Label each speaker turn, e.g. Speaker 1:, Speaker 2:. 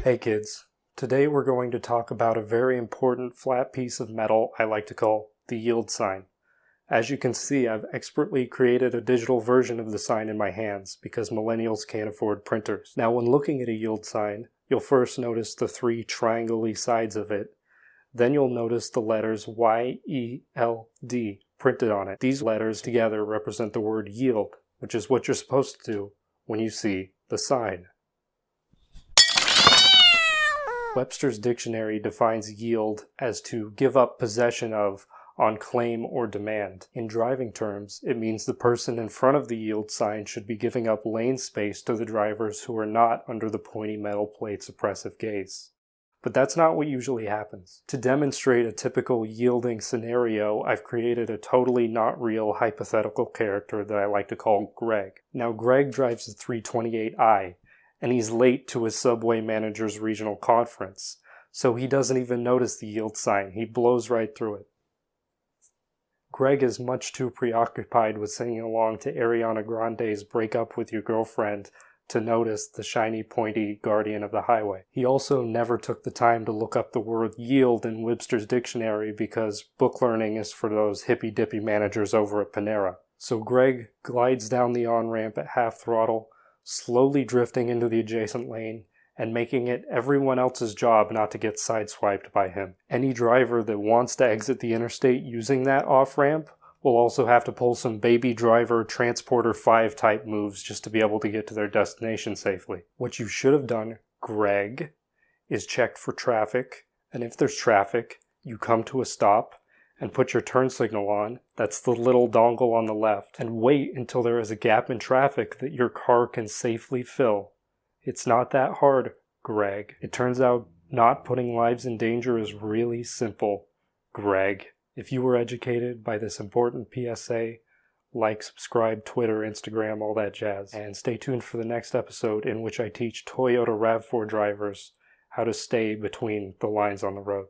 Speaker 1: Hey kids, today we're going to talk about a very important flat piece of metal I like to call the yield sign. As you can see, I've expertly created a digital version of the sign in my hands because millennials can't afford printers. Now when looking at a yield sign, you'll first notice the three triangle-y sides of it. Then you'll notice the letters Y-E-L-D printed on it. These letters together represent the word yield, which is what you're supposed to do when you see the sign. Webster's dictionary defines yield as to give up possession of on claim or demand. In driving terms, it means the person in front of the yield sign should be giving up lane space to the drivers who are not under the pointy metal plate's oppressive gaze. But that's not what usually happens. To demonstrate a typical yielding scenario, I've created a totally not real hypothetical character that I like to call Greg. Now Greg drives the 328i, and he's late to his subway manager's regional conference, so he doesn't even notice the yield sign. He blows right through it. Greg is much too preoccupied with singing along to Ariana Grande's Break Up With Your Girlfriend to notice the shiny pointy guardian of the highway. He also never took the time to look up the word yield in Webster's dictionary because book learning is for those hippy-dippy managers over at Panera. So Greg glides down the on-ramp at half throttle, slowly drifting into the adjacent lane and making it everyone else's job not to get sideswiped by him. Any driver that wants to exit the interstate using that off-ramp will also have to pull some Baby Driver Transporter 5 type moves just to be able to get to their destination safely. What you should have done, Greg, is checked for traffic, and if there's traffic, you come to a stop and put your turn signal on, that's the little dongle on the left, and wait until there is a gap in traffic that your car can safely fill. It's not that hard, Greg. It turns out not putting lives in danger is really simple, Greg. If you were educated by this important PSA, like, subscribe, Twitter, Instagram, all that jazz. And stay tuned for the next episode in which I teach Toyota RAV4 drivers how to stay between the lines on the road.